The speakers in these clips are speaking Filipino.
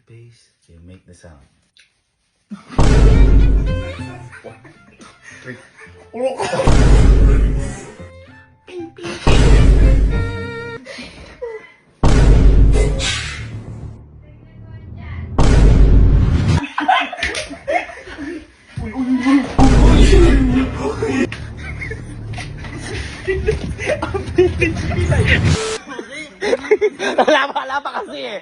pace, you make the sound. 1, 2, 3. Wala pa kasi eh.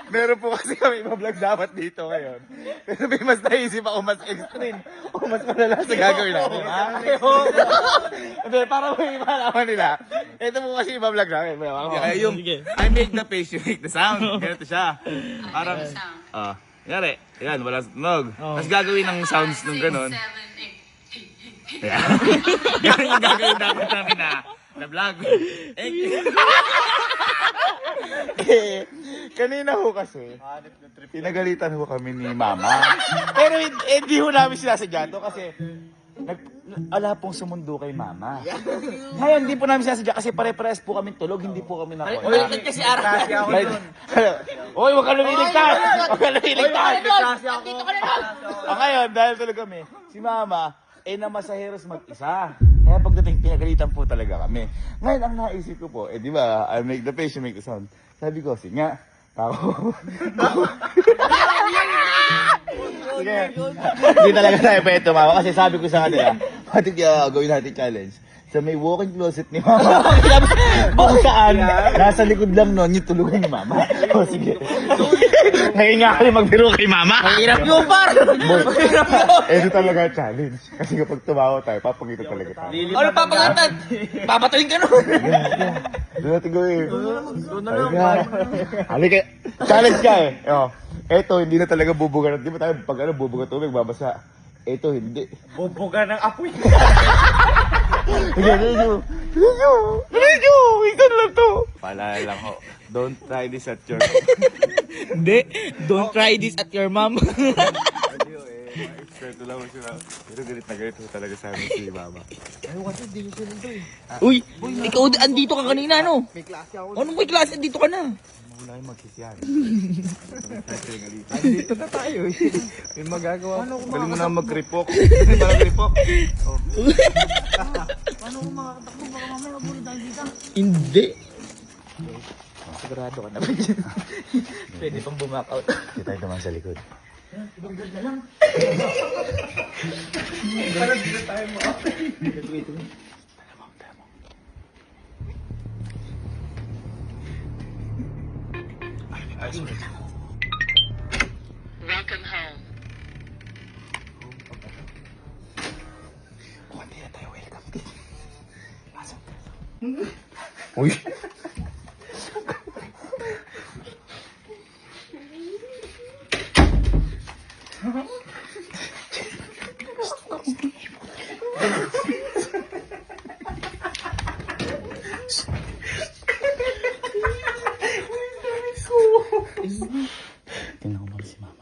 Meron po kasi kami vlog dapat dito ngayon. Pero may mas naisip ako mas extreme o mas malala sa gagawin natin. Hindi, para may malaman nila. Ito po kasi vlog namin. Kaya yung I make the face, you make the sound. Ganito siya. Parang, yari. Yan, wala sa tunog. Tapos gagawin ng sounds nung ganun. 7, 8. Yan. Ganun yung gagawin dapat namin na vlog. Kanina ho kasi, pinagalitan ho kami ni Mama. Pero hindi ho namin sinasadya to kasi ala pong sumundo kay Mama. Ngayon, hindi po namin sinasadya kasi pare-pares po kami tulog, hindi po kami nakuha. Ulit kasi araw. Oy, wag ka lumiligtas! Wag ka lumiligtas! Dito ka na lang. Ngayon, dahil tulog kami, si Mama, na masaheros mag-isa. Kaya pagdating, pinagalitan po talaga kami. Ngayon, ang naisip ko po, di ba, I make the face, you make the sound. Sabi ko, sige nga, ako. Sige, hindi talaga tayo pwede tumawa kasi sabi ko sa kanila, pati gawin natin challenge. Sa may walk-in closet ni Mama. Kung saan, nasa likod lang nun yung tulugan ni Mama. O sige. Ngayon nga kami magbiro kay Mama. Hirap yung par. Ito talaga challenge. Kasi kapag tumawa tayo, papakita talaga tayo. Ano papagatan? Papatuloy ka nun. Doon natin gawin. Halika. Challenge ka eh. Eto, hindi na talaga bubuga. Di ba tayo pag bubuga tubig, babasa. Eto, hindi. Bubuga ng apoy. Sige, medyo. Isan lang to. Paalala lang ho. Don't try this at your... Hindi. Don't try this at your mom. Eksperto lang mo sila. Pero galit na galit ho talaga sa amin si Mama. Uy, ikaw andito ka kanina, no? May klase ako. Anong may klase? Andito ka na. Muna kayo magsisyan. Dito na tayo eh. May magagawa. Galing mo na mag-kripok. Hindi ba kripok? Paano kung makakatakbo? Baka mamaya mabuli tayo dito. Hindi. Sigurado ka naman dyan. Pwede pang bumak-out. Hindi tayo naman sa likod. Ibang ganda lang. Parang dito tayo mo. Wait. Welcome home. Kung hindi na tayo welcome din. Pasok. Uy. Tingnan ko muna si Mama.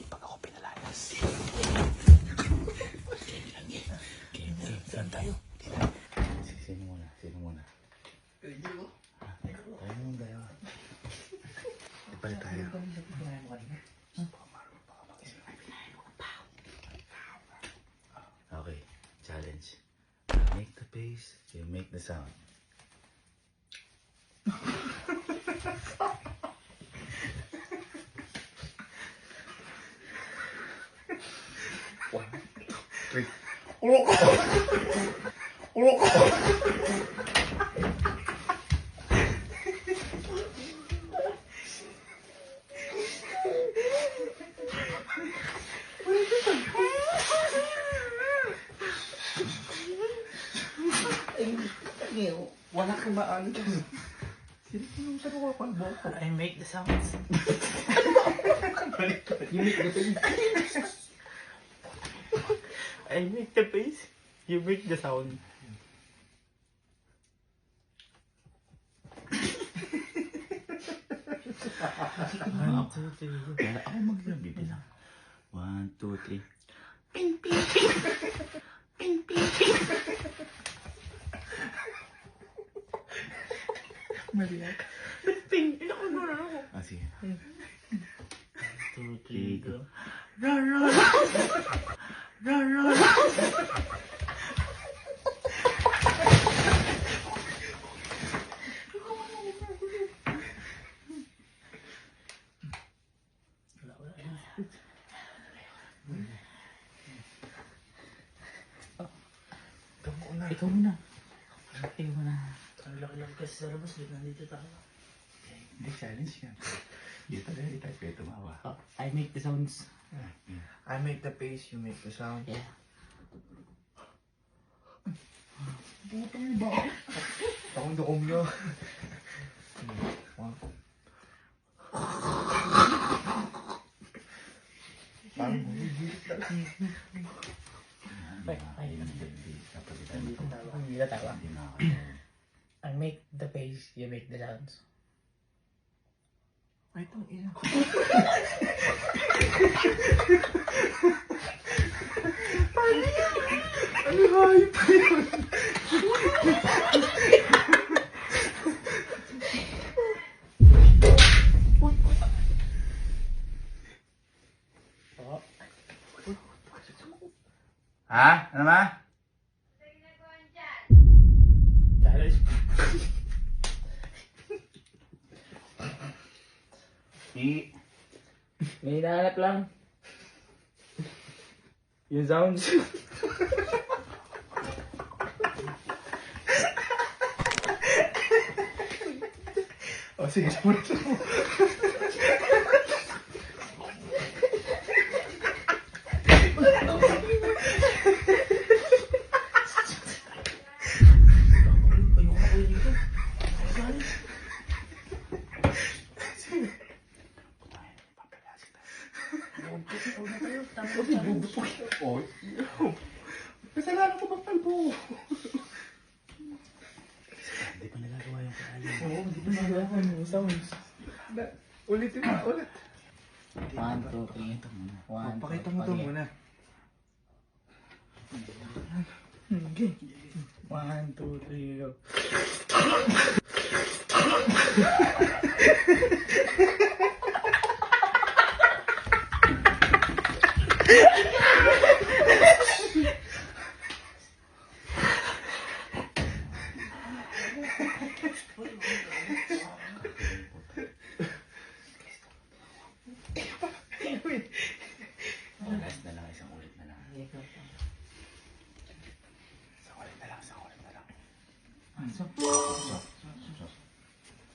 Pag ako pinalayas. Saan tayo? Sino muna? Tayo muna tayo. Ipalit tayo. Okay, challenge. Make the pace, you make the sound. One, two, three. Wala kang maano dyan. Sino sa ko kalbo? I make the sounds. You make the thing. I make the face, you make the sound. One, two, three. Kaya ako magbibilang. 1, 2, 3. Ping, ina ko na ako. Ah, sige. 2, 3, go. Ikaw muna. Ikaw muna. Ang laki-laki kasi sa labas, nandito tayo. Hindi, challenge yan. Dito na, hindi tayo pwede tumawa. Oh, I make the sounds. I make the face, you make the sound. Yeah. Akong dokom nyo. Parang bumibilit talaga. Hindi na tawa. I make the face, you make the sounds. Ay, itong ina ko. Ano hayop pa yun? Ha? Ano ba? Challenge. May hinahanap lang. Yung sounds. O sige, muna sa mo. Kasalanan ko bang talbo? Hindi pa nagagawa yung kaalim. Oo, hindi ko nagawa yung sounds. Ulitin mo, ulit. 1, 2, 3. Pakita mo ito muna. 1, 2, 3, go. Last na lang, isang ulit na lang. Isang ulit na lang, isang ulit na lang.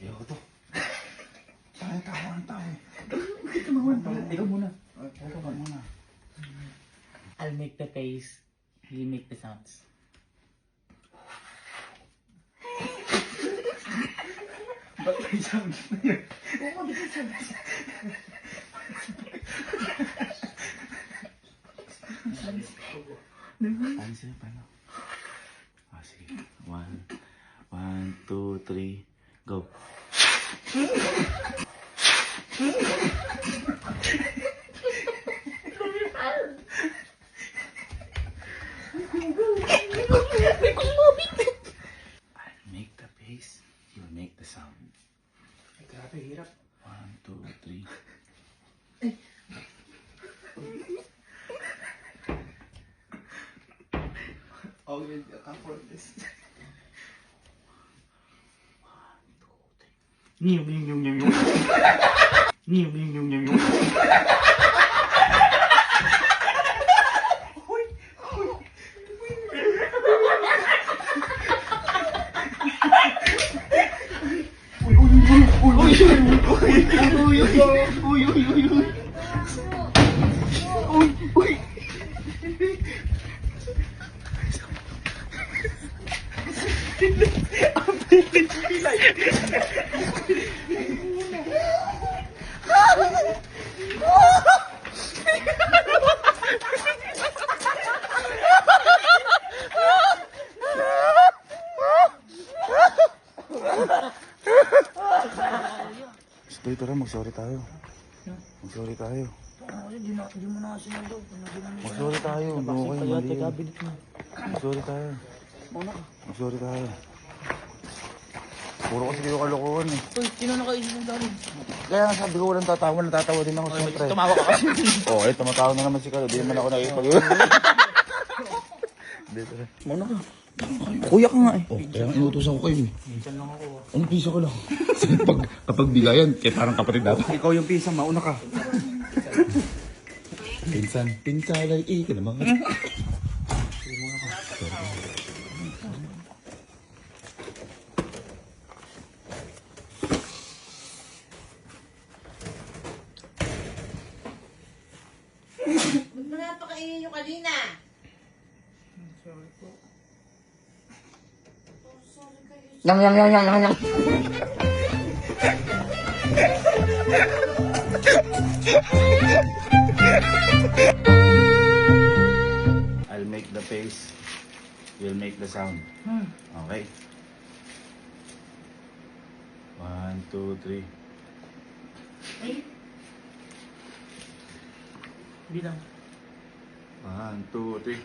Ayoko to. Tayo tawa ang tao eh. Ikaw muna. Ikaw ka muna. I'll make the face, you make the sounds. Ba't may sound na yun? Paano sa'yo? Paano? Ah, sige. 1, 2, 3, go. I make the bass, you make the sound. Ay, grabe, hirap. 1, 2, 3. Oh, you can't afford this. Nhiều, nhiều, nhiều, nhiều, nhiều. Nhiều, nhiều, nhiều, nhiều, nhiều. Oh! Tara, mag-sorry tayo. Mag-sorry tayo. Kasi di mo na kasi nandun. Mag-sorry tayo. Hindi mo kayo mali yun. Mag-sorry tayo. Mauna ka. Mag-sorry tayo. Puro kasi kayo kalokohan eh. Uy, sino nakaisip ng dami? Kaya nga sabi ko walang tatawa, natatawa din ako siyempre. Tumawa ka kasi. Oo, eh, tumatawa na naman si Carlo. Di naman ako nakikipag... Hindi, tara. Mauna ka. Kuya ka nga eh. Oh, kaya nga inutusan ko kayo eh. Minsan lang ako. Ano piso ko lang? kapag bigayan, kaya parang kapatid dapat. Ikaw yung pisa, mauna ka. Pinsan lang ka naman. Ba't mo napakainin nyo kanina? Yang. I'll make the face. You'll make the sound. Okay? 1, 2, 3. Bilang. 1, 2, 3.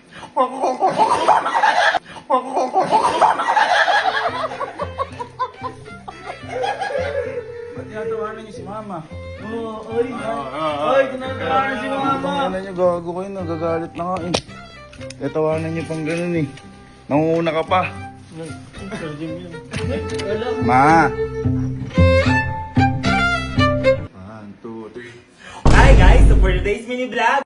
Ba't tinatawanan niyo si Mama? Oo, oy. Oy, tinatawanan si mama. Ano niyo, gago kayo, nagagalit na nga eh. Tinatawanan niyo pang ganun eh. Nangunguna ka pa. Wala. Ma! 1, 2, 3. Hi guys! So for today's mini vlog,